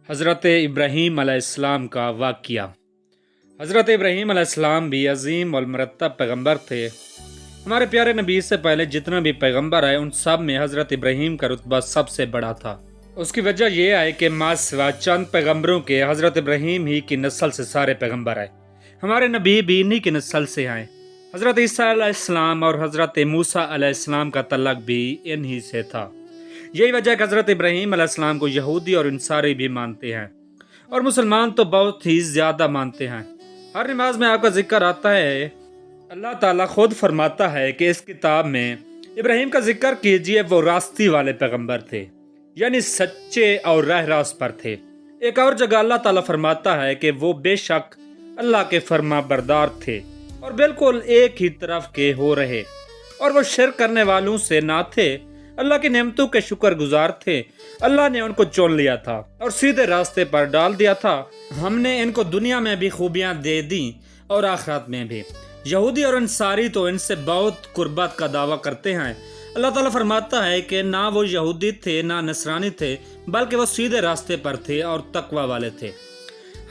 हज़रत इब्राहीम अलैहिस्सलाम का वाक़या। हज़रत इब्राहीम अलैहिस्सलाम भी अजीम और मुरत्तब पैगम्बर थे। हमारे प्यारे नबी से पहले जितने भी पैगम्बर आए उन सब में हज़रत इब्राहीम का रुतबा सबसे बड़ा था। उसकी वजह यह है कि माँ सिवा चंद पैगम्बरों के हज़रत इब्राहीम ही की नस्ल से सारे पैगम्बर आए। हमारे नबी भी इन्हीं की नस्ल से आए। हज़रत ईसा अलैहिस्सलाम और हज़रत मूसा अलैहिस्सलाम का तल्लुक़ भी इन्हीं से था। यही वजह है कि हज़रत इब्राहीम अलैहिस्सलाम को यहूदी और इंसारी भी मानते हैं और मुसलमान तो बहुत ही ज़्यादा मानते हैं। हर नमाज में आपका जिक्र आता है। अल्लाह ताला खुद फरमाता है कि इस किताब में इब्राहीम का जिक्र कीजिए, वो रास्ती वाले पैगंबर थे, यानी सच्चे और राह रास्त पर थे। एक और जगह अल्लाह ताला फरमाता है कि वो बेशक अल्लाह के फरमा बरदार थे और बिल्कुल एक ही तरफ के हो रहे, और वो शिरक करने वालों से ना थे, अल्लाह की नेमतों के शुक्रगुजार थे। अल्लाह ने उनको चुन लिया था और सीधे रास्ते पर डाल दिया था। हमने इनको दुनिया में भी खूबियां दे दी और आखिरत में भी। यहूदी और अंसारी तो इनसे बहुत कुर्बत का दावा करते हैं। अल्लाह ताला फरमाता है कि ना वो यहूदी थे ना नसरानी थे, बल्कि वो सीधे रास्ते पर थे और तकवा वाले थे।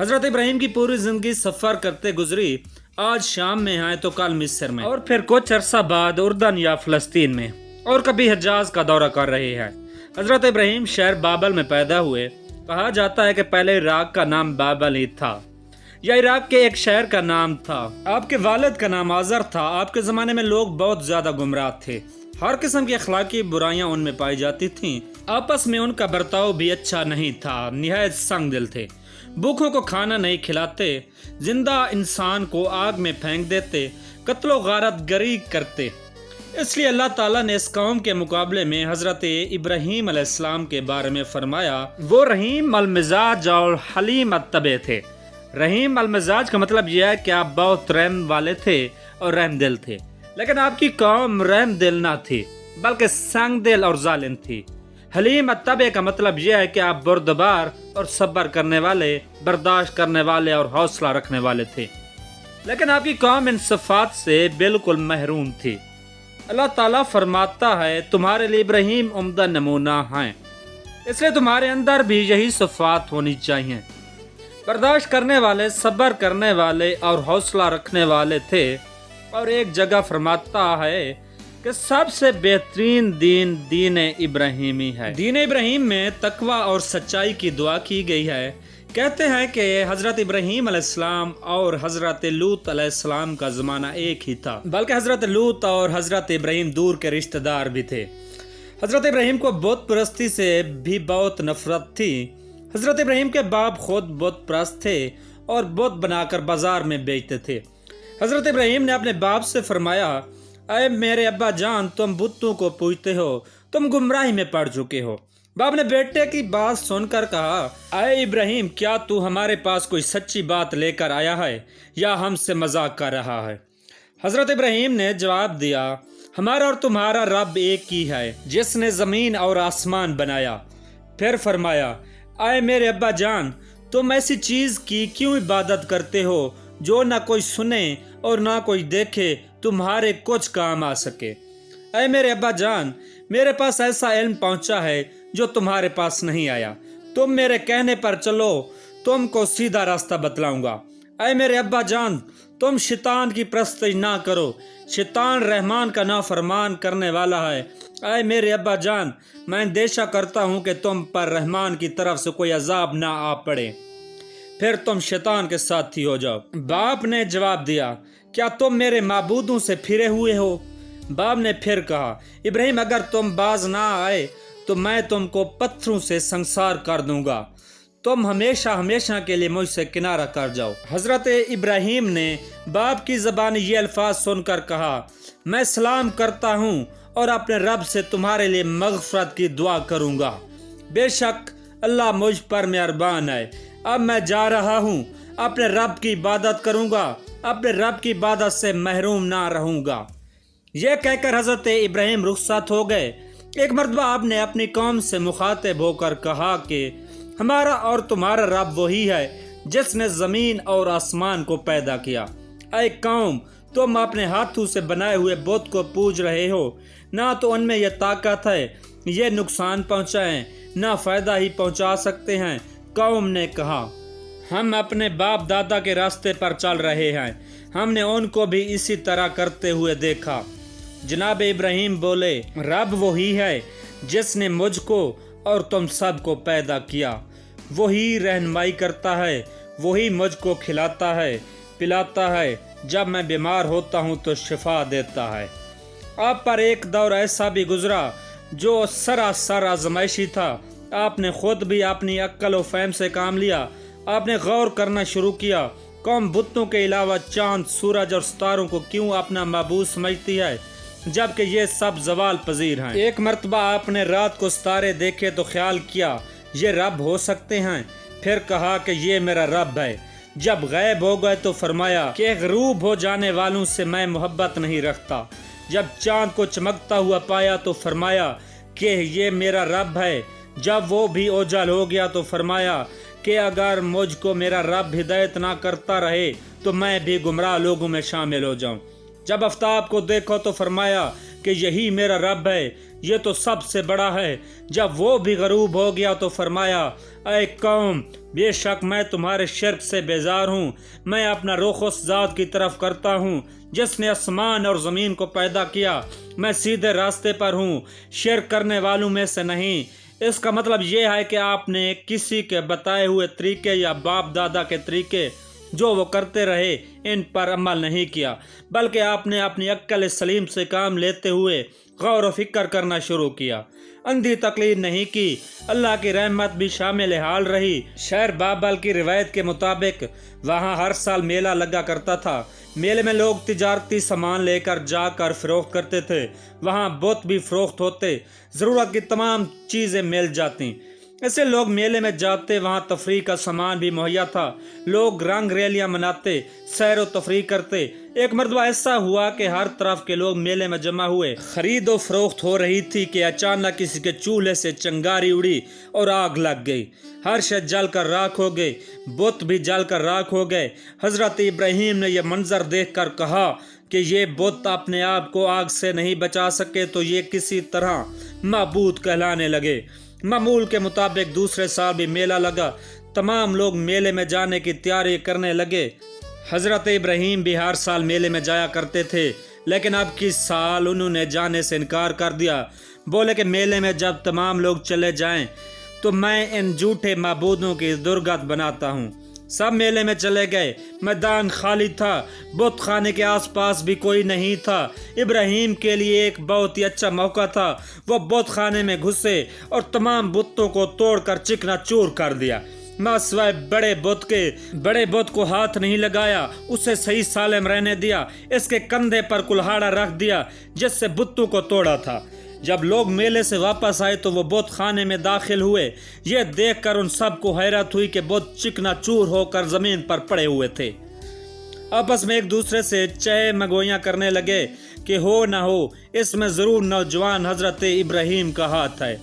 हजरत इब्राहीम की पूरी जिंदगी सफर करते गुजरी। आज शाम में आए तो कल मिस्र में, और फिर कुछ अरसा बाद उर्दन या फलस्तीन में, और कभी हिजाज का दौरा कर रहे हैं। हजरत इब्राहीम शहर बाबल में पैदा हुए। कहा जाता है कि पहले इराक का नाम बाबल ही था, या इराक के एक शहर का नाम था। आपके वालिद का नाम आजर था। आपके ज़माने में लोग बहुत ज़्यादा गुमराह थे। हर किस्म की अखलाकी बुराइयां उनमें पाई जाती थीं। आपस में उनका बर्ताव भी अच्छा नहीं था। निहायत संग दिल थे। भूखों को खाना नहीं खिलाते, जिंदा इंसान को आग में फेंक देते, कत्लो गारत गरी करते। इसलिए अल्लाह ताला ने इस कौम के मुकाबले में हज़रत इब्राहीम अलैहिस्सलाम के बारे में फरमाया, वो रहीम अल मिजाज और हलीम अत्तबे थे। रहीम अल मिजाज का मतलब यह है कि आप बहुत रहम वाले थे और रहम दिल थे, लेकिन आपकी कौम रहम दिल ना थी, बल्कि संग दिल और जालिम थी। हलीम अत्तबे का मतलब यह है कि आप बुरदबार और सब्र करने वाले, बर्दाश्त करने वाले और हौसला रखने वाले थे, लेकिन आपकी कौम इन सिफात से बिल्कुल महरूम थी। अल्लाह ताला फरमाता है, तुम्हारे लिए इब्राहीम उम्दा नमूना हैं, इसलिए तुम्हारे अंदर भी यही सिफात होनी चाहिए। बर्दाश्त करने वाले, सब्र करने वाले और हौसला रखने वाले थे। और एक जगह फरमाता है कि सबसे बेहतरीन दीन दीन इब्राहीमी है। दीन इब्राहीम में तकवा और सच्चाई की दुआ की गई है। कहते हैं कि हज़रत इब्राहीम अलैहिस्सलाम और हज़रत लूत अलैहिस्सलाम का ज़माना एक ही था, बल्कि हज़रत लूत और हज़रत इब्राहीम दूर के रिश्तेदार भी थे। हज़रत इब्राहीम को बुत परस्ती से भी बहुत नफरत थी। हज़रत इब्राहीम के बाप खुद बुत परस्त थे और बुत बनाकर बाजार में बेचते थे। हज़रत इब्राहीम ने अपने बाप से फरमाया, अरे मेरे अब्बा जान, तुम बुतों को पूजते हो, तुम गुमराही में पड़ चुके हो। बाप ने बेटे की बात सुनकर कहा, अरे इब्राहीम, क्या तू हमारे पास कोई सच्ची बात लेकर आया है या हमसे मजाक कर रहा है? हज़रत इब्राहीम ने जवाब दिया, हमारा और तुम्हारा रब एक ही है, जिसने ज़मीन और आसमान बनाया। फिर फरमाया, अरे मेरे अब्बा जान, तुम ऐसी चीज़ की क्यों इबादत करते हो जो ना कोई सुने और ना कोई देखे, तुम्हारे कुछ काम आ सके। अरे मेरे अब्बा जान, मेरे पास ऐसा इल्म पहुंचा है जो तुम्हारे पास नहीं आया। तुम मेरे कहने पर चलो, तुमको सीधा रास्ता बतलाऊंगा। अरे मेरे अब्बा जान, तुम शैतान की परस्ती ना करो, शैतान रहमान का नाफरमान करने वाला है। अरे मेरे अब्बा जान, मैं अंदेशा करता हूँ कि तुम पर रहमान की तरफ से कोई अजाब ना आ पड़े, फिर तुम शैतान के साथी हो जाओ। बाप ने जवाब दिया, क्या तुम मेरे माबूदों से फिरे हुए हो? बाप ने फिर कहा, इब्राहीम, अगर तुम बाज ना आए तो मैं तुमको पत्थरों से संसार कर दूंगा। तुम हमेशा हमेशा के लिए मुझसे किनारा कर जाओ। हजरत इब्राहीम ने बाप की ज़बान ये अल्फाज सुनकर कहा, मैं सलाम करता हूँ और अपने रब से तुम्हारे लिए मग़फ़रत की दुआ करूँगा। बेशक अल्लाह मुझ पर मेहरबान है। अब मैं जा रहा हूँ, अपने रब की इबादत करूँगा, अपने रब की इबादत से महरूम ना रहूँगा। यह कहकर हज़रत इब्राहीम रुखसत हो गए। एक मरतबा आपने अपनी कौम से मुखातिब होकर कहा कि हमारा और तुम्हारा रब वही है जिसने ज़मीन और आसमान को पैदा किया। ऐ कौम, तुम अपने हाथों से बनाए हुए बुत को पूज रहे हो। ना तो उनमें यह ताकत है ये नुकसान पहुँचाएं, ना फ़ायदा ही पहुँचा सकते हैं। कौम ने कहा, हम अपने बाप दादा के रास्ते पर चल रहे हैं, हमने उनको भी इसी तरह करते हुए देखा। जनाब इब्राहिम बोले, रब वही है जिसने मुझको और तुम सबको पैदा किया, वही रहनुमाई करता है, वही मुझको खिलाता है पिलाता है, जब मैं बीमार होता हूँ तो शिफा देता है। आप पर एक दौर ऐसा भी गुजरा जो सरासर आजमाइशी था। आपने खुद भी अपनी अक्ल और फहम से काम लिया, आपने गौर करना शुरू किया, कौम बुतों के अलावा चांद, सूरज और सितारों को क्यों अपना माबूद समझती है, जबकि ये सब जवाल पजीर हैं। एक मर्तबा आपने रात को सितारे देखे तो ख्याल किया ये रब हो सकते हैं, फिर कहा कि ये मेरा रब है। जब गैब हो गए तो फरमाया कि गरूब हो जाने वालों से मैं मोहब्बत नहीं रखता। जब चांद को चमकता हुआ पाया तो फरमाया कि ये मेरा रब है। जब वो भी ओझल हो गया तो फरमाया कि अगर मुझको मेरा रब हिदायत ना करता रहे तो मैं भी गुमराह लोगों में शामिल हो जाऊं। जब आफ्ताब को देखो तो फरमाया कि यही मेरा रब है, ये तो सबसे बड़ा है। जब वो भी गरूब हो गया तो फरमाया, ऐ कौम, बेशक मैं तुम्हारे शिर्क से बेजार हूँ, मैं अपना रुख उस ज़ात की तरफ करता हूँ जिसने आसमान और ज़मीन को पैदा किया, मैं सीधे रास्ते पर हूँ, शिर्क करने वालों में से नहीं। इसका मतलब ये है कि आपने किसी के बताए हुए तरीके या बाप दादा के तरीके जो वो करते रहे इन पर अमल नहीं किया, बल्कि आपने अपनी अक्ल सलीम से काम लेते हुए गौर व फिक्र करना शुरू किया। अंधी तकलीद नहीं की, अल्लाह की रहमत भी शामिल हाल रही। शहर बाबल की रिवायत के मुताबिक वहाँ हर साल मेला लगा करता था। मेले में लोग तिजारती सामान लेकर जाकर फरोख्त करते थे। वहाँ बुत भी फरोख्त होते, ज़रूरत की तमाम चीज़ें मिल जाती। ऐसे लोग मेले में जाते, वहाँ तफरीह का सामान भी मुहैया था। लोग रंग रैलियाँ मनाते, सैर व तफरीह करते। एक मरतबा ऐसा हुआ कि हर तरफ के लोग मेले में जमा हुए, खरीद व फरोख्त हो रही थी कि अचानक किसी के चूल्हे से चिंगारी उड़ी और आग लग गई। हर शय जल कर राख हो गई, बुत भी जल कर राख हो गए। हजरत इब्राहिम ने यह मंजर देख कर कहा कि ये बुत अपने आप को आग से नहीं बचा सके तो ये किसी तरह माबूद कहलाने लगे। मामूल के मुताबिक दूसरे साल भी मेला लगा। तमाम लोग मेले में जाने की तैयारी करने लगे। हजरत इब्राहिम भी हर साल मेले में जाया करते थे, लेकिन अब किस साल उन्होंने जाने से इनकार कर दिया। बोले कि मेले में जब तमाम लोग चले जाएं तो मैं इन झूठे माबूदों की दुर्गत बनाता हूँ। सब मेले में चले गए। मैदान खाली था, बुत खाने के आसपास भी कोई नहीं था। इब्राहिम के लिए एक बहुत ही अच्छा मौका था। वो बुत खाने में घुसे और तमाम बुतों को तोड़कर चिकना चूर कर दिया। मासवाए बड़े बुत को हाथ नहीं लगाया, उसे सही सालिम रहने दिया। इसके कंधे पर कुल्हाड़ा रख दिया जिससे बुतों को तोड़ा था। जब लोग मेले से वापस आए तो वो बुत खाने में दाखिल हुए। ये देखकर उन सबको हैरत हुई कि बुत चिकना चूर होकर जमीन पर पड़े हुए थे। आपस में एक दूसरे से चह मगोइयाँ करने लगे कि हो ना हो इसमें जरूर नौजवान हजरत इब्राहिम का हाथ है,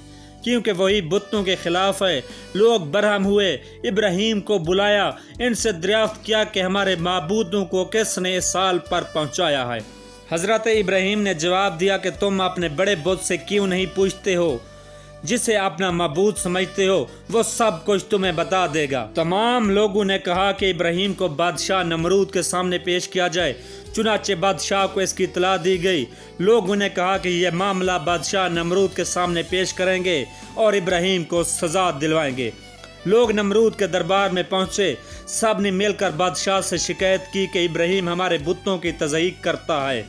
क्योंकि वही बुतों के खिलाफ है। लोग बरहम हुए, इब्राहिम को बुलाया, इनसे दरियाफ्त किया कि हमारे माबूदों को किसने इस साल पर पहुँचाया है। हजरत इब्राहिम ने जवाब दिया कि तुम अपने बड़े बुत से क्यों नहीं पूछते हो, जिसे अपना माबूद समझते हो, वो सब कुछ तुम्हें बता देगा। तमाम लोगों ने कहा कि इब्राहिम को बादशाह नमरूद के सामने पेश किया जाए। चुनाचे बादशाह को इसकी इतला दी गई। लोगों ने कहा कि यह मामला बादशाह नमरूद के सामने पेश करेंगे और इब्राहिम को सजा दिलवाएंगे। लोग नमरूद के दरबार में पहुंचे। सब ने मिलकर बादशाह से शिकायत की कि इब्राहिम हमारे बुतों की तज़हीक करता है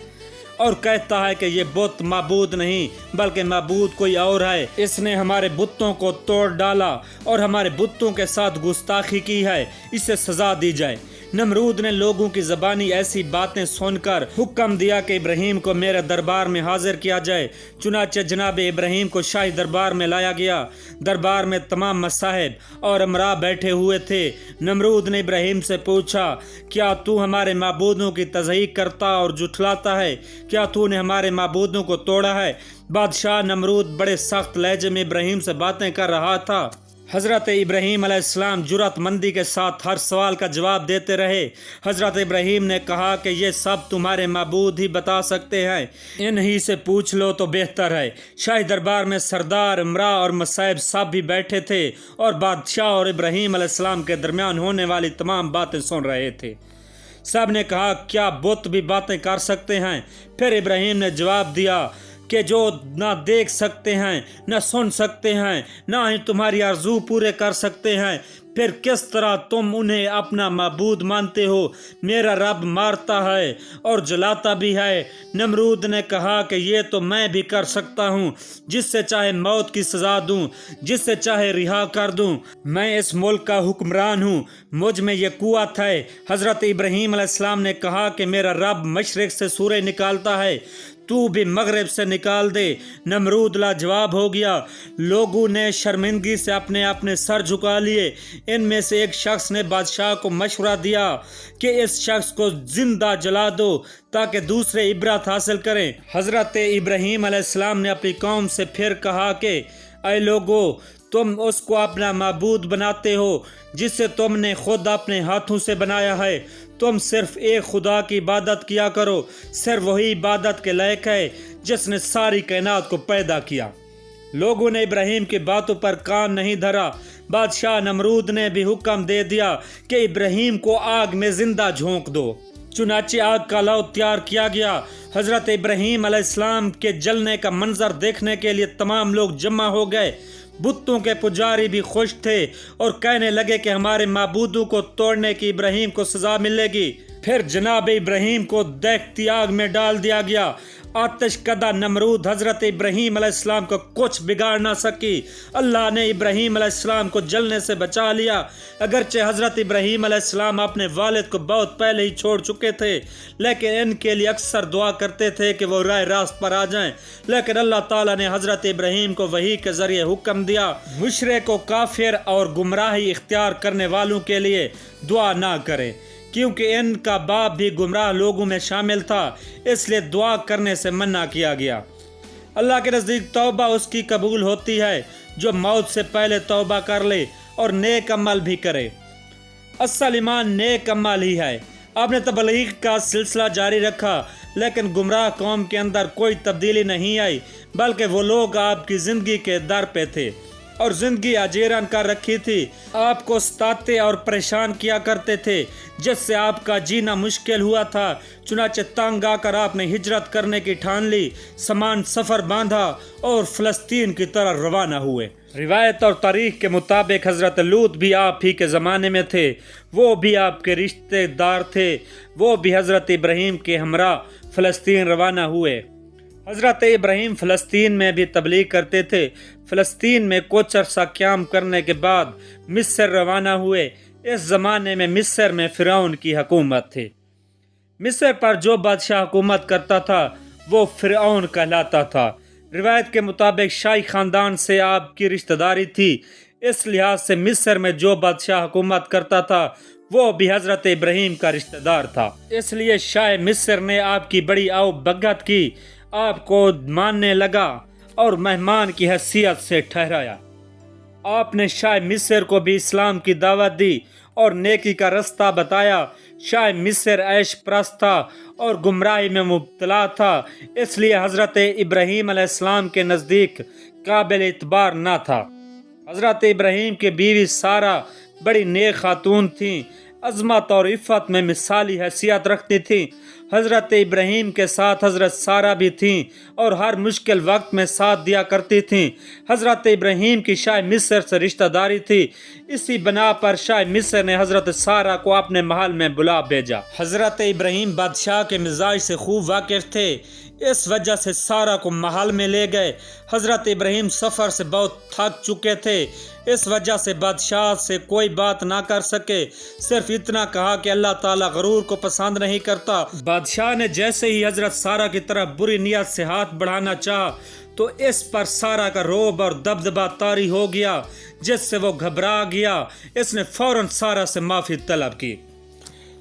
और कहता है कि ये बुत माबूद नहीं बल्कि माबूद कोई और है। इसने हमारे बुतों को तोड़ डाला और हमारे बुतों के साथ गुस्ताखी की है, इसे सजा दी जाए। नमरूद ने लोगों की ज़बानी ऐसी बातें सुनकर हुक्म दिया कि इब्राहिम को मेरे दरबार में हाजिर किया जाए। चुनाचे जनाब इब्राहिम को शाही दरबार में लाया गया। दरबार में तमाम मसाहिब और अमरा बैठे हुए थे। नमरूद ने इब्राहिम से पूछा, क्या तू हमारे माबूदों की तज़हीक करता और जुठलाता है? क्या तूने हमारे माबूदों को तोड़ा है? बादशाह नमरूद बड़े सख्त लहजे में इब्राहिम से बातें कर रहा था। حضرت ابراہیم علیہ السلام جرات مندی کے ساتھ ہر سوال کا جواب دیتے رہے۔ حضرت ابراہیم نے کہا کہ یہ سب تمہارے معبود ہی بتا سکتے ہیں، انہی سے پوچھ لو تو بہتر ہے۔ شاہی دربار میں سردار، امراء اور مصائب سب بھی بیٹھے تھے اور بادشاہ اور ابراہیم علیہ السلام کے درمیان ہونے والی تمام باتیں سن رہے تھے۔ سب نے کہا کیا بت بھی باتیں کر سکتے ہیں؟ پھر ابراہیم نے جواب دیا کہ جو نہ دیکھ سکتے ہیں، نہ سن سکتے ہیں، نہ ہی تمہاری آرزو پورے کر سکتے ہیں، پھر کس طرح تم انہیں اپنا معبود مانتے ہو؟ میرا رب مارتا ہے اور جلاتا بھی ہے۔ نمرود نے کہا کہ یہ تو میں بھی کر سکتا ہوں، جس سے چاہے موت کی سزا دوں، جس سے چاہے رہا کر دوں۔ میں اس ملک کا حکمران ہوں، مجھ میں یہ قوت ہے۔ حضرت ابراہیم علیہ السلام نے کہا کہ میرا رب مشرق سے سورج نکالتا ہے، تو بھی مغرب سے نکال دے۔ نمرود لاجواب ہو گیا۔ لوگوں نے شرمندگی سے اپنے اپنے سر جھکا لیے۔ ان میں سے ایک شخص نے بادشاہ کو مشورہ دیا کہ اس شخص کو زندہ جلا دو تاکہ دوسرے عبرت حاصل کریں۔ حضرت ابراہیم علیہ السلام نے اپنی قوم سے پھر کہا کہ اے لوگو، تم اس کو اپنا معبود بناتے ہو جسے تم نے خود اپنے ہاتھوں سے بنایا ہے۔ تم صرف ایک خدا کی عبادت کیا کرو، صرف وہی عبادت کے لائق ہے جس نے ساری کائنات کو پیدا کیا۔ لوگوں نے ابراہیم کی باتوں پر کان نہیں دھرا۔ بادشاہ نمرود نے بھی حکم دے دیا کہ ابراہیم کو آگ میں زندہ جھونک دو۔ چنانچہ آگ کا لو تیار کیا گیا۔ حضرت ابراہیم علیہ السلام کے جلنے کا منظر دیکھنے کے لیے تمام لوگ جمع ہو گئے۔ بتوں کے پجاری بھی خوش تھے اور کہنے لگے کہ ہمارے معبودوں کو توڑنے کی ابراہیم کو سزا ملے گی۔ پھر جناب ابراہیم کو دیکھتی آگ میں ڈال دیا گیا۔ آتش کدہ نمرود حضرت ابراہیم علیہ السلام کو کچھ بگاڑ نہ سکی۔ اللہ نے ابراہیم علیہ السلام کو جلنے سے بچا لیا۔ اگرچہ حضرت ابراہیم علیہ السلام اپنے والد کو بہت پہلے ہی چھوڑ چکے تھے، لیکن ان کے لیے اکثر دعا کرتے تھے کہ وہ راہ راست پر آ جائیں۔ لیکن اللہ تعالیٰ نے حضرت ابراہیم کو وحی کے ذریعے حکم دیا مشرک و کافر اور گمراہی اختیار کرنے والوں کے لیے دعا نہ کریں، کیونکہ ان کا باپ بھی گمراہ لوگوں میں شامل تھا، اس لیے دعا کرنے سے منع کیا گیا۔ اللہ کے نزدیک توبہ اس کی قبول ہوتی ہے جو موت سے پہلے توبہ کر لے اور نیک عمل بھی کرے۔ اصل ایمان نیک عمل ہی ہے۔ آپ نے تبلیغ کا سلسلہ جاری رکھا، لیکن گمراہ قوم کے اندر کوئی تبدیلی نہیں آئی، بلکہ وہ لوگ آپ کی زندگی کے در پہ تھے اور زندگی اجیرن کر رکھی تھی۔ آپ کو ستاتے اور پریشان کیا کرتے تھے، جس سے آپ کا جینا مشکل ہوا تھا۔ چنانچہ تنگ آ کر آپ نے ہجرت کرنے کی ٹھان لی، سامان سفر باندھا اور فلسطین کی طرف روانہ ہوئے۔ روایت اور تاریخ کے مطابق حضرت لوط بھی آپ ہی کے زمانے میں تھے، وہ بھی آپ کے رشتے دار تھے، وہ بھی حضرت ابراہیم کے ہمراہ فلسطین روانہ ہوئے۔ حضرت ابراہیم فلسطین میں بھی تبلیغ کرتے تھے۔ فلسطین میں کچھ عرصہ قیام کرنے کے بعد مصر روانہ ہوئے۔ اس زمانے میں مصر میں فرعون کی حکومت تھی۔ مصر پر جو بادشاہ حکومت کرتا تھا وہ فرعون کہلاتا تھا۔ روایت کے مطابق شاہی خاندان سے آپ کی رشتہ داری تھی، اس لحاظ سے مصر میں جو بادشاہ حکومت کرتا تھا وہ بھی حضرت ابراہیم کا رشتہ دار تھا۔ اس لیے شاہ مصر نے آپ کی بڑی آؤ بھگت کی، آپ کو ماننے لگا اور مہمان کی حیثیت سے ٹھہرایا۔ آپ نے شاہ مصر کو بھی اسلام کی دعوت دی اور نیکی کا رستہ بتایا۔ شاہ مصر عیش پرست تھا اور گمراہی میں مبتلا تھا، اس لیے حضرت ابراہیم علیہ السلام کے نزدیک قابل اعتبار نہ تھا۔ حضرت ابراہیم کی بیوی سارہ بڑی نیک خاتون تھیں، عظمت اور عفت میں مثالی حیثیت رکھتی تھیں۔ حضرت ابراہیم کے ساتھ حضرت سارہ بھی تھیں اور ہر مشکل وقت میں ساتھ دیا کرتی تھیں۔ حضرت ابراہیم کی شاہ مصر سے رشتہ داری تھی، اسی بنا پر شاہ مصر نے حضرت سارہ کو اپنے محل میں بلا بھیجا۔ حضرت ابراہیم بادشاہ کے مزاج سے خوب واقف تھے، اس وجہ سے سارہ کو محل میں لے گئے۔ حضرت ابراہیم سفر سے بہت تھک چکے تھے، اس وجہ سے بادشاہ سے کوئی بات نہ کر سکے، صرف اتنا کہا کہ اللہ تعالیٰ غرور کو پسند نہیں کرتا۔ بادشاہ نے جیسے ہی حضرت سارہ کی طرف بری نیت سے ہاتھ بڑھانا چاہا تو اس پر سارہ کا رعب اور دبدبہ طاری ہو گیا، جس سے وہ گھبرا گیا۔ اس نے فوراً سارہ سے معافی طلب کی۔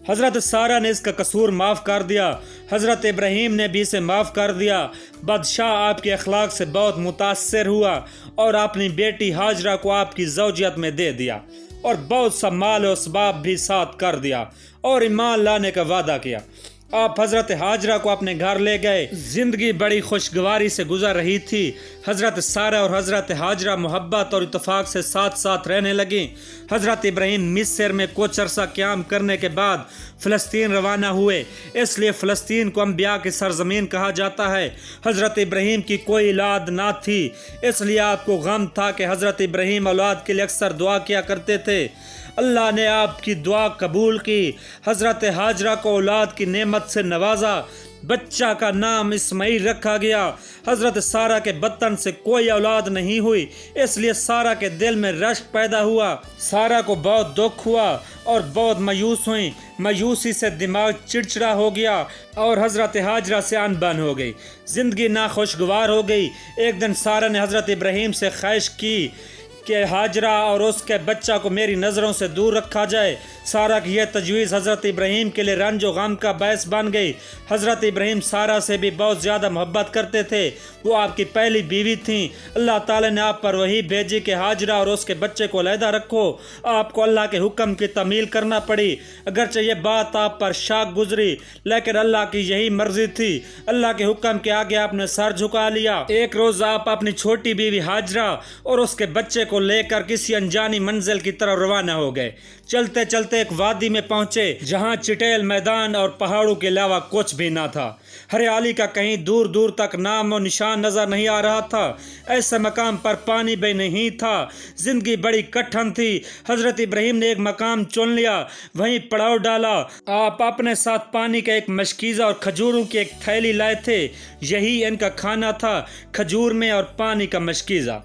حضرت سارہ نے اس کا قصور معاف کر دیا، حضرت ابراہیم نے بھی اسے معاف کر دیا۔ بادشاہ آپ کے اخلاق سے بہت متاثر ہوا اور اپنی بیٹی ہاجرہ کو آپ کی زوجیت میں دے دیا اور بہت سا مال و اسباب بھی ساتھ کر دیا اور ایمان لانے کا وعدہ کیا۔ آپ حضرت ہاجرہ کو اپنے گھر لے گئے۔ زندگی بڑی خوشگواری سے گزر رہی تھی۔ حضرت سارہ اور حضرت ہاجرہ محبت اور اتفاق سے ساتھ ساتھ رہنے لگیں۔ حضرت ابراہیم مصر میں کچھ عرصہ قیام کرنے کے بعد فلسطین روانہ ہوئے، اس لیے فلسطین کو انبیاء کی سرزمین کہا جاتا ہے۔ حضرت ابراہیم کی کوئی اولاد نہ تھی، اس لیے آپ کو غم تھا کہ حضرت ابراہیم اولاد کے لیے اکثر دعا کیا کرتے تھے۔ اللہ نے آپ کی دعا قبول کی، حضرت ہاجرہ کو اولاد کی نعمت سے نوازا، بچہ کا نام اسماعیل رکھا گیا۔ حضرت سارہ کے بطن سے کوئی اولاد نہیں ہوئی، اس لیے سارہ کے دل میں رشک پیدا ہوا۔ سارہ کو بہت دکھ ہوا اور بہت مایوس ہوئیں۔ مایوسی سے دماغ چڑچڑا ہو گیا اور حضرت ہاجرہ سے انبن ہو گئی، زندگی ناخوشگوار ہو گئی۔ ایک دن سارہ نے حضرت ابراہیم سے خواہش کی کہ ہاجرہ اور اس کے بچہ کو میری نظروں سے دور رکھا جائے۔ سارہ کی یہ تجویز حضرت ابراہیم کے لیے رنج و غم کا باعث بن گئی۔ حضرت ابراہیم سارہ سے بھی بہت زیادہ محبت کرتے تھے، وہ آپ کی پہلی بیوی تھیں۔ اللہ تعالی نے آپ پر وحی بھیجی کہ ہاجرہ اور اس کے بچے کو علیحدہ رکھو۔ آپ کو اللہ کے حکم کی تعمیل کرنا پڑی، اگرچہ یہ بات آپ پر شاق گزری، لیکن اللہ کی یہی مرضی تھی۔ اللہ کے حکم کے آگے آپ نے سر جھکا لیا۔ ایک روز آپ اپنی چھوٹی بیوی ہاجرہ اور اس کے بچے کو لے کر کسی انجانی منزل کی طرف روانہ ہو گئے۔ چلتے چلتے ایک وادی میں پہنچے جہاں چٹیل میدان اور پہاڑوں کے علاوہ کچھ بھی نہ تھا۔ ہریالی کا کہیں دور دور تک نام و نشان نظر نہیں آ رہا تھا۔ ایسے مقام پر پانی بھی نہیں تھا۔ زندگی بڑی کٹھن تھی۔ حضرت ابراہیم نے ایک مقام چن لیا، وہیں پڑاؤ ڈالا۔ آپ اپنے ساتھ پانی کا ایک مشکیزہ اور کھجوروں کی ایک تھیلی لائے تھے، یہی ان کا کھانا تھا، کھجور میں اور پانی کا مشکیزہ۔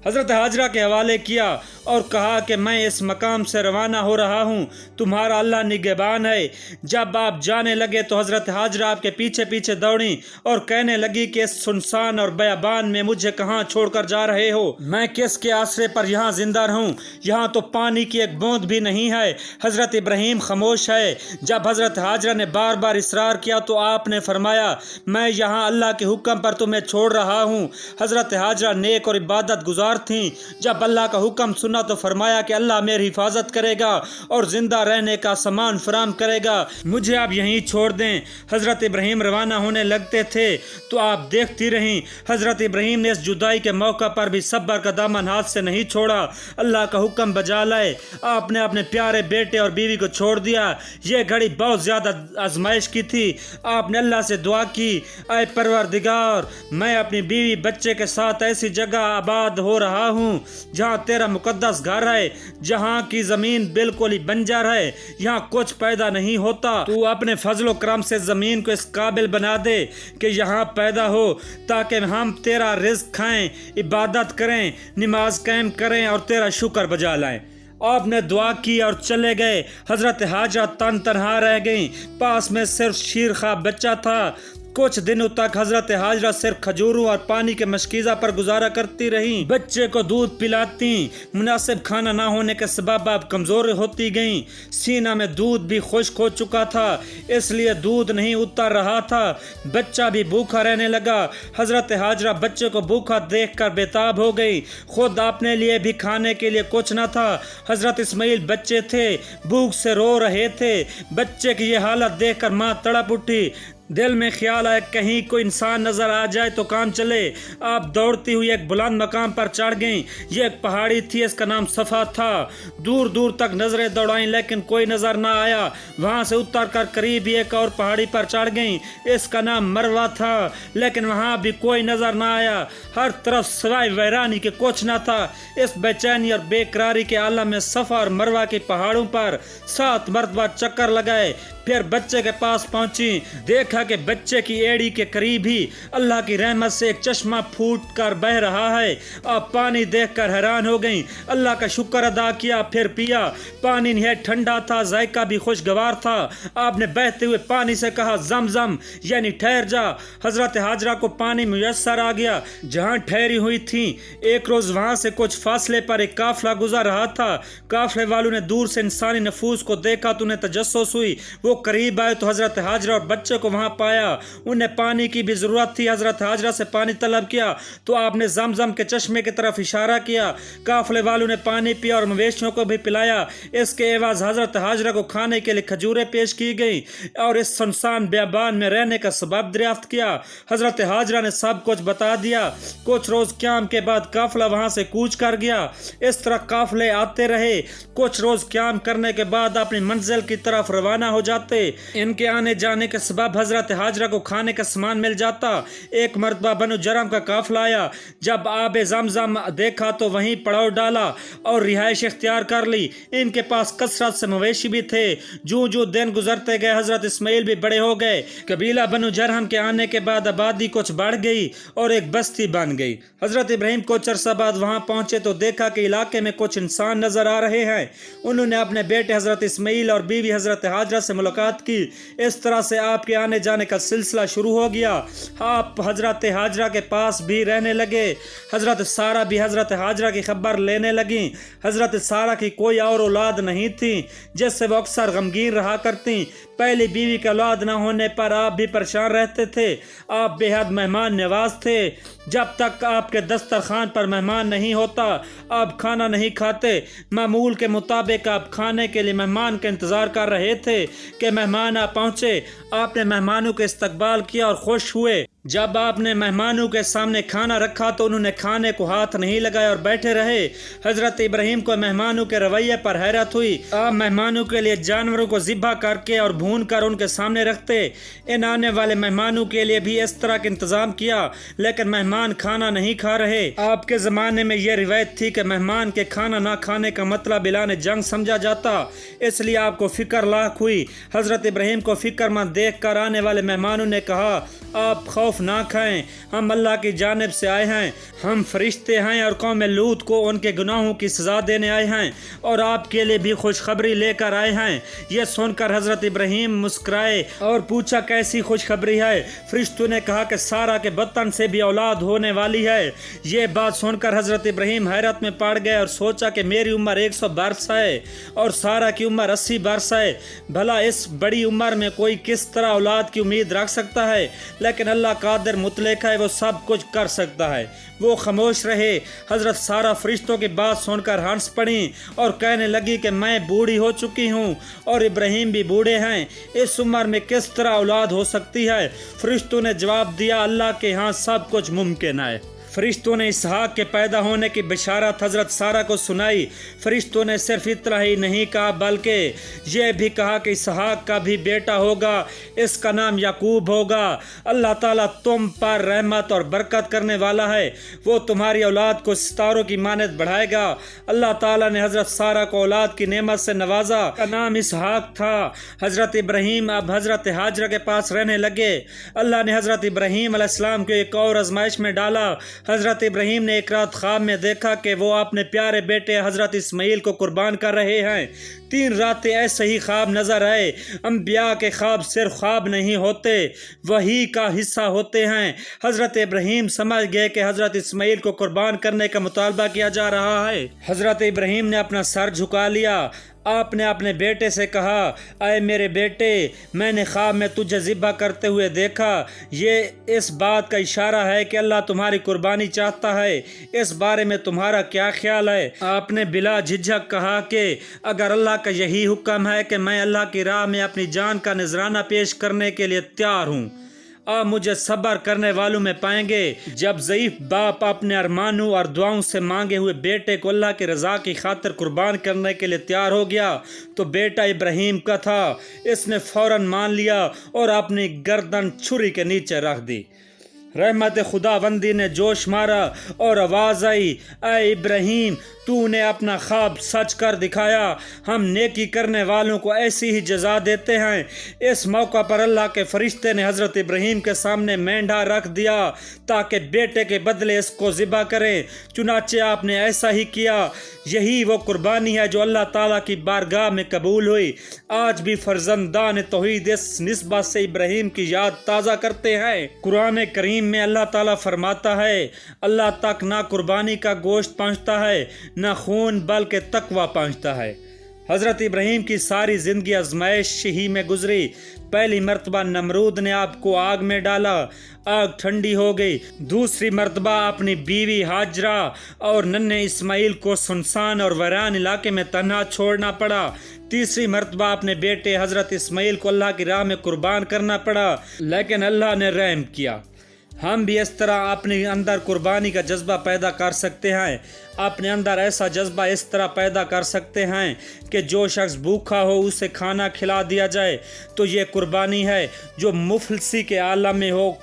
حضرت ہاجرہ کے حوالے کیا اور کہا کہ میں اس مقام سے روانہ ہو رہا ہوں، تمہارا اللہ نگہبان ہے۔ جب آپ جانے لگے تو حضرت ہاجرہ آپ کے پیچھے پیچھے دوڑیں اور کہنے لگی کہ اس سنسان اور بیابان میں مجھے کہاں چھوڑ کر جا رہے ہو؟ میں کس کے آسرے پر یہاں زندہ رہوں؟ یہاں تو پانی کی ایک بوند بھی نہیں ہے۔ حضرت ابراہیم خاموش ہے۔ جب حضرت ہاجرہ نے بار بار اصرار کیا تو آپ نے فرمایا میں یہاں اللہ کے حکم پر تمہیں چھوڑ رہا ہوں۔ حضرت ہاجرہ نیک اور عبادت گزار تھیں۔ جب اللہ کا حکم سنا تو فرمایا کہ اللہ میری حفاظت کرے گا اور زندہ رہنے کا سامان فراہم کرے گا، مجھے آپ یہیں چھوڑ دیں۔ حضرت ابراہیم روانہ ہونے لگتے تھے تو آپ دیکھتی رہیں۔ حضرت ابراہیم نے اس جدائی کے موقع پر بھی صبر کا دامن ہاتھ سے نہیں چھوڑا۔ اللہ کا حکم بجا لائے آپ نے اپنے پیارے بیٹے اور بیوی کو چھوڑ دیا۔ یہ گھڑی بہت زیادہ آزمائش کی تھی۔ آپ نے اللہ سے دعا کی، اے پروردگار، میں اپنی بیوی بچے کے ساتھ ایسی جگہ آباد ہو رہا ہوں جہاں تیرا مقدس گھر ہے، جہاں کی زمین بالکل ہی بنجر ہے، یہاں کچھ پیدا نہیں ہوتا۔ تو اپنے فضل و کرم سے زمین کو اس قابل بنا دے کہ یہاں پیدا ہو، تاکہ ہم تیرا رزق کھائیں، عبادت کریں، نماز قائم کریں اور تیرا شکر بجا لائیں۔ آپ نے دعا کی اور چلے گئے۔ حضرت ہاجرہ تن تنہا رہ گئیں، پاس میں صرف شیرخواب بچہ تھا۔ کچھ دنوں تک حضرت ہاجرہ صرف کھجوروں اور پانی کے مشکیزہ پر گزارا کرتی رہیں، بچے کو دودھ پلاتی۔ مناسب کھانا نہ ہونے کے سبب اب کمزور ہوتی گئیں، سینہ میں دودھ بھی خشک ہو چکا تھا، اس لیے دودھ نہیں اتر رہا تھا، بچہ بھی بھوکا رہنے لگا۔ حضرت ہاجرہ بچے کو بھوکا دیکھ کر بےتاب ہو گئی، خود اپنے لیے بھی کھانے کے لیے کچھ نہ تھا۔ حضرت اسماعیل بچے تھے، بھوک سے رو رہے تھے۔ بچے کی یہ حالت دیکھ کر ماں تڑپ اٹھی، دل میں خیال آیا کہیں کوئی انسان نظر آ جائے تو کام چلے۔ آپ دوڑتی ہوئی ایک بلند مقام پر چڑھ گئیں۔ یہ ایک پہاڑی تھی، اس کا نام صفا تھا۔ دور دور تک نظریں دوڑائیں لیکن کوئی نظر نہ آیا۔ وہاں سے اتر کر قریب ہی ایک اور پہاڑی پر چڑھ گئیں، اس کا نام مروہ تھا، لیکن وہاں بھی کوئی نظر نہ آیا۔ ہر طرف سوائے ویرانی کے کچھ نہ تھا۔ اس بے چینی اور بے قراری کے عالم میں صفا اور مروہ کے پہاڑوں پر 7 مرتبہ چکر لگائے، پھر بچے کے پاس پہنچی، دیکھا کہ بچے کی ایڑی کے قریب ہی اللہ کی رحمت سے ایک چشمہ پھوٹ کر بہ رہا ہے۔ آپ پانی دیکھ کر حیران ہو گئیں، اللہ کا شکر ادا کیا، پھر پیا۔ پانی نہایت ٹھنڈا تھا، ذائقہ بھی خوشگوار تھا۔ آپ نے بہتے ہوئے پانی سے کہا زمزم، یعنی ٹھہر جا۔ حضرت حاجرہ کو پانی میسر آ گیا جہاں ٹھہری ہوئی تھیں۔ ایک روز وہاں سے کچھ فاصلے پر ایک قافلہ گزر رہا تھا۔ قافلے والوں نے دور سے انسانی نفوس کو دیکھا تو انہیں تجسس ہوئی۔ وہ قریب آئے تو حضرت حاجرہ اور بچے کو وہاں پایا۔ انہیں پانی کی بھی ضرورت تھی۔ حضرت حاجرہ سے پانی طلب کیا تو آپ نے زمزم کے چشمے کی طرف اشارہ کیا۔ قافلے والوں نے پانی پیا اور مویشیوں کو بھی پلایا۔ اس کے عوض حضرت حاجرہ کو کھانے کے لیے کھجوریں پیش کی گئیں اور اس سنسان بیابان میں رہنے کا سبب دریافت کیا۔ حضرت حاجرہ نے سب کچھ بتا دیا۔ کچھ روز قیام کے بعد قافلہ وہاں سے کوچ کر گیا۔ اس طرح قافلے آتے رہے۔ کچھ روز قیام کرنے کے بعد اپنی منزل کی طرف روانہ ہو جاتے۔ ان کے آنے جانے کے سبب حضرت حاجرہ کو کھانے کا سامان مل جاتا۔ ایک مرتبہ بنو جرم کا قافلہ آیا۔ جب آب زمزم دیکھا تو وہیں پڑاؤ ڈالا اور رہائش اختیار کر لی۔ ان کے پاس کثرت سے مویشی بھی تھے۔ جو دن گزرتے گئے حضرت اسماعیل بھی بڑے ہو گئے۔ قبیلہ بنو جرم کے آنے کے بعد آبادی کچھ بڑھ گئی اور ایک بستی بن گئی۔ حضرت ابراہیم کچھ عرصہ بعد وہاں پہنچے تو دیکھا کہ علاقے میں کچھ انسان نظر آ رہے ہیں۔ انہوں نے اپنے بیٹے حضرت اسماعیل اور بیوی حضرت حاجرہ سے ملاقات کی۔ اس طرح سے آپ کے آنے جانے کا سلسلہ شروع ہو گیا۔ آپ حضرت حاجرہ کے پاس بھی رہنے لگے۔ حضرت سارہ بھی حضرت حاجرہ کی خبر لینے لگیں۔ حضرت سارہ کی کوئی اور اولاد نہیں تھی جس سے وہ اکثر غمگین رہا کرتی۔ پہلی بیوی کا اولاد نہ ہونے پر آپ بھی پریشان رہتے تھے۔ آپ بے حد مہمان نواز تھے۔ جب تک آپ کے دسترخوان پر مہمان نہیں ہوتا آپ کھانا نہیں کھاتے۔ معمول کے مطابق آپ کھانے کے لیے مہمان کا انتظار کر رہے تھے کہ مہمان آ پہنچے۔ آپ نے مہمانوں کا استقبال کیا اور خوش ہوئے۔ جب آپ نے مہمانوں کے سامنے کھانا رکھا تو انہوں نے کھانے کو ہاتھ نہیں لگایا اور بیٹھے رہے۔ حضرت ابراہیم کو مہمانوں کے رویے پر حیرت ہوئی۔ آپ مہمانوں کے لیے جانوروں کو ذبح کر کے اور بھون کر ان کے سامنے رکھتے۔ ان آنے والے مہمانوں کے لیے بھی اس طرح کا انتظام کیا، لیکن مہمان کھانا نہیں کھا رہے۔ آپ کے زمانے میں یہ روایت تھی کہ مہمان کے کھانا نہ کھانے کا مطلب اعلان جنگ سمجھا جاتا، اس لیے آپ کو فکر لاحق ہوئی۔ حضرت ابراہیم کو فکر مند دیکھ کر آنے والے مہمانوں نے کہا آپ خوف نہ کھائیں، ہم اللہ کی جانب سے آئے ہیں، ہم فرشتے ہیں اور قوم لوط کو ان کے گناہوں کی سزا دینے آئے ہیں اور آپ کے لیے بھی خوشخبری لے کر آئے ہیں۔ یہ سن کر حضرت ابراہیم مسکرائے اور پوچھا کیسی خوشخبری ہے؟ فرشتوں نے کہا کہ سارہ کے بطن سے بھی اولاد ہونے والی ہے۔ یہ بات سن کر حضرت ابراہیم حیرت میں پڑ گئے اور سوچا کہ میری عمر 100 برس ہے اور سارہ کی عمر 80 برس ہے، بھلا اس بڑی عمر میں کوئی کس طرح اولاد کی امید رکھ سکتا ہے؟ لیکن اللہ قادر مطلق ہے، وہ سب کچھ کر سکتا ہے۔ وہ خاموش رہے۔ حضرت سارہ فرشتوں کی بات سن کر ہنس پڑیں اور کہنے لگی کہ میں بوڑھی ہو چکی ہوں اور ابراہیم بھی بوڑھے ہیں، اس عمر میں کس طرح اولاد ہو سکتی ہے؟ فرشتوں نے جواب دیا اللہ کے ہاں سب کچھ ممکن ہے۔ فرشتوں نے اسحاق کے پیدا ہونے کی بشارت حضرت سارہ کو سنائی۔ فرشتوں نے صرف اتنا ہی نہیں کہا بلکہ یہ بھی کہا کہ اسحاق کا بھی بیٹا ہوگا، اس کا نام یعقوب ہوگا۔ اللہ تعالیٰ تم پر رحمت اور برکت کرنے والا ہے، وہ تمہاری اولاد کو ستاروں کی مانند بڑھائے گا۔ اللہ تعالیٰ نے حضرت سارہ کو اولاد کی نعمت سے نوازا، کا نام اسحاق تھا۔ حضرت ابراہیم اب حضرت حاجرہ کے پاس رہنے لگے۔ اللہ نے حضرت ابراہیم علیہ السلام کو ایک اور آزمائش میں ڈالا۔ حضرت ابراہیم نے ایک رات خواب میں دیکھا کہ وہ اپنے پیارے بیٹے حضرت اسماعیل کو قربان کر رہے ہیں۔ 3 راتیں ایسے ہی خواب نظر آئے۔ انبیاء کے خواب صرف خواب نہیں ہوتے، وحی کا حصہ ہوتے ہیں۔ حضرت ابراہیم سمجھ گئے کہ حضرت اسماعیل کو قربان کرنے کا مطالبہ کیا جا رہا ہے۔ حضرت ابراہیم نے اپنا سر جھکا لیا۔ آپ نے اپنے بیٹے سے کہا اے میرے بیٹے، میں نے خواب میں تجھے ذبح کرتے ہوئے دیکھا، یہ اس بات کا اشارہ ہے کہ اللہ تمہاری قربانی چاہتا ہے، اس بارے میں تمہارا کیا خیال ہے؟ آپ نے بلا جھجھک کہا کہ اگر اللہ کا یہی حکم ہے کہ میں اللہ کی راہ میں اپنی جان کا نذرانہ پیش کرنے کے لیے تیار ہوں، آپ مجھے صبر کرنے والوں میں پائیں گے۔ جب ضعیف باپ اپنے ارمانوں اور دعاؤں سے مانگے ہوئے بیٹے کو اللہ کی رضا کی خاطر قربان کرنے کے لیے تیار ہو گیا تو بیٹا ابراہیم کا تھا۔ اس نے فوراً مان لیا اور اپنی گردن چھری کے نیچے رکھ دی۔ रहमत खुदाबंदी ने जोश मारा और आवाज़ आई, ऐ इब्राहिम, तूने अपना ख्वाब सच कर दिखाया। हम नेकी करने वालों को ऐसी ही जजा देते हैं। इस मौका पर अल्लाह के फरिश्ते ने हज़रत इब्राहिम के सामने मेंढा रख दिया ताकि बेटे के बदले इसको ज़िबा करें। चुनाचे आपने ऐसा ही किया। यही वो कुर्बानी है जो अल्लाह ताला की बारगाह में कबूल हुई। आज भी फर्जंदान तौहीद इस निस्बत से इब्राहिम की याद ताज़ा करते हैं। कुरान करीम में अल्लाह ताला फरमाता है, अल्लाह तक ना कुर्बानी का गोश्त पहुँचता है ना खून, बल्कि तकवा पहुँचता है। हज़रत इब्राहिम की सारी ज़िंदगी आजमाइश ही में गुजरी। पहली मरतबा नमरूद ने आपको आग में डाला, आग ठंडी हो गई। दूसरी मरतबा अपनी बीवी हाजरा और नन्हे इस्माइल को सुनसान और वीरान इलाके में तन्हा छोड़ना पड़ा। तीसरी मरतबा अपने बेटे हज़रत इस्माइल को अल्लाह की राह में कुर्बान करना पड़ा, लेकिन अल्लाह ने रहम किया। हम भी इस तरह अपने अंदर कुर्बानी का जज्बा पैदा कर सकते हैं। अपने अंदर ऐसा जज्बा इस तरह पैदा कर सकते हैं कि जो शख्स भूखा हो उसे खाना खिला दिया जाए, तो ये कुर्बानी है। जो मुफलसी के आलम में हो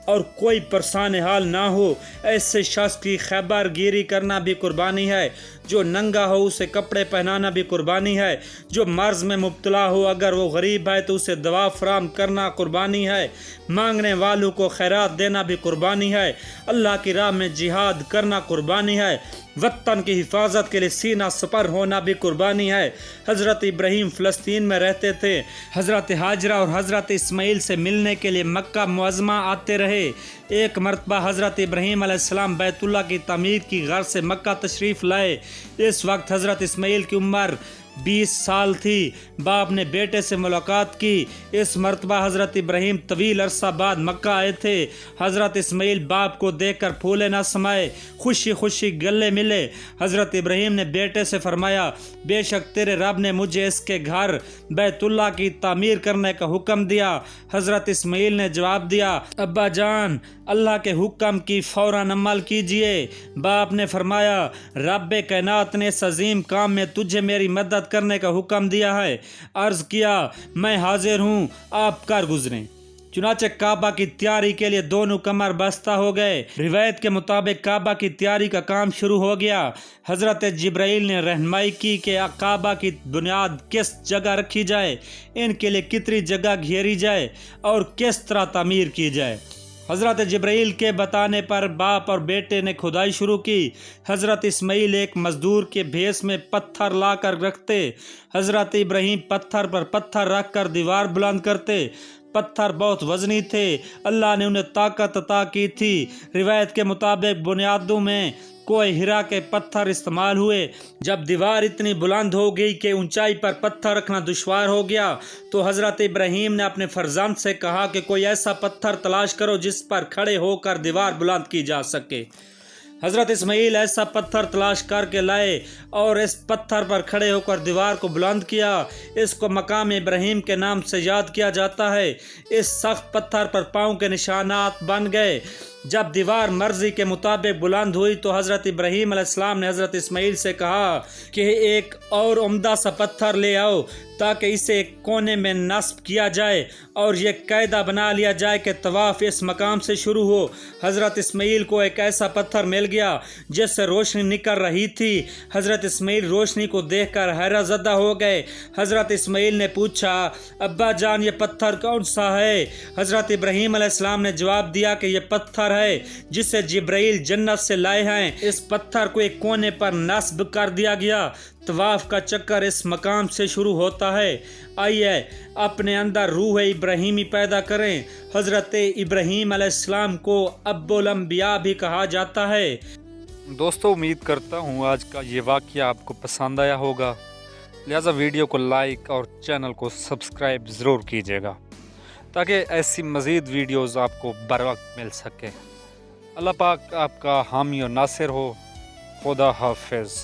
और कोई परेशान हाल ना हो, ऐसे शख्स की खैबर गिरी करना भी कुर्बानी है। जो नंगा हो उसे कपड़े पहनाना भी कुर्बानी है। जो मर्ज में मुब्तला हो, अगर वो गरीब है तो उसे दवा फराम करना कुर्बानी है। मांगने वालों को खैरात देना भी कुर्बानी है। अल्लाह की राह में जिहाद करना कुर्बानी है। वतन की हिफाजत के लिए सीना सपर होना भी कुर्बानी है। हज़रत इब्राहिम फ़लस्तीन में रहते थे। हज़रत हाजरा और हज़रत इस्माइल से मिलने के लिए मक्का मुअज़्ज़मा आते रहे। एक मरतबा हज़रत इब्राहिम अलैहिस्सलाम बैतुल्लाह की तमीर की गर्ज से मक्का तशरीफ़ लाए। इस वक्त हज़रत इस्माइल की उम्र 20 साल थी। बाप ने बेटे से मुलाकात की। इस मरतबा हज़रत इब्राहिम तवील अरसा बाद मक्का आए थे। हज़रत इस्माइल बाप को देखकर फूले न समाए, खुशी खुशी गले मिले। हज़रत इब्राहिम ने बेटे से फरमाया, बेशक तेरे रब ने मुझे इसके घर बैतुल्लाह की तामीर करने का हुक्म दिया। हज़रत इस्माइल ने जवाब दिया, अब्बा जान, अल्लाह के हुक्म की फ़ौरन अमल कीजिए। बाप ने फरमाया, रब कायनात ने इस अजीम काम में तुझे मेरी मदद करने का हुक्म दिया है। अर्ज़ किया, मैं हाजिर हूँ, आप कर गुजरें। चुनाचे काबा की तैयारी के लिए दोनों कमर बस्ता हो गए। रिवायत के मुताबिक काबा की तैयारी का काम शुरू हो गया। हज़रत जिब्राइल ने रहनुमाई की कि काबा की बुनियाद किस जगह रखी जाए, इनके लिए कितनी जगह घेरी जाए और किस तरह तामीर की जाए। हज़रत जिब्राइल के बताने पर बाप और बेटे ने खुदाई शुरू की। हज़रत इस्माइल एक मजदूर के भेस में पत्थर ला कर रखते। हज़रत इब्राहिम पत्थर पर पत्थर रख कर दीवार बुलंद करते। पत्थर बहुत वजनी थे। अल्लाह ने उन्हें ताकत अता की थी। रिवायत के मुताबिक बुनियादों में कोई हीरा के पत्थर इस्तेमाल हुए। जब दीवार इतनी बुलंद हो गई कि ऊंचाई पर पत्थर रखना दुश्वार हो गया, तो हज़रत इब्राहिम ने अपने फर्जंद से कहा कि कोई ऐसा पत्थर तलाश करो जिस पर खड़े होकर दीवार बुलंद की जा सके। हज़रत इस्माइल ऐसा पत्थर तलाश करके लाए और इस पत्थर पर खड़े होकर दीवार को बुलंद किया। इसको मकाम इब्राहिम के नाम से याद किया जाता है। इस सख्त पत्थर पर पाँव के निशानात बन गए। जब दीवार मर्जी के मुताबिक बुलंद हुई तो हज़रत इब्राहिम अलैहिस्सलाम ने हज़रत इस्माइल से कहा कि एक और उम्दा सा पत्थर ले आओ ताकि इसे एक कोने में नस्ब किया जाए और ये कायदा बना लिया जाए कि तवाफ़ इस मकाम से शुरू हो। हज़रत इस्माइल को एक ऐसा पत्थर मिल गया जिससे रोशनी निकल रही थी। हज़रत इस्माइल रोशनी को देखकर हैरत ज़दा हो गए। हज़रत इस्माइल ने पूछा, अब्बा जान, ये पत्थर कौन सा है? हज़रत इब्राहिम अलैहिस्सलाम ने जवाब दिया कि यह पत्थर है जिसे जिब्राइल जन्नत से लाए हैं। इस पत्थर को एक कोने पर नस्ब कर दिया गया। तवाफ का चक्कर इस मकाम से शुरू होता है। आइए अपने अंदर रूह इब्राहिमी पैदा करें। हज़रत इब्राहिम अलैहिस्सलाम को अब्बुल अंबिया भी कहा जाता है। दोस्तों, उम्मीद करता हूँ आज का ये वाक़या आपको पसंद आया होगा। लिहाजा वीडियो को लाइक और चैनल को सब्सक्राइब ज़रूर कीजिएगा ताकि ऐसी मज़ीद वीडियोज़ आपको बर वक्त मिल सके। अल्लाह पाक आपका हामी और नासिर हो। खुदा हाफिज़।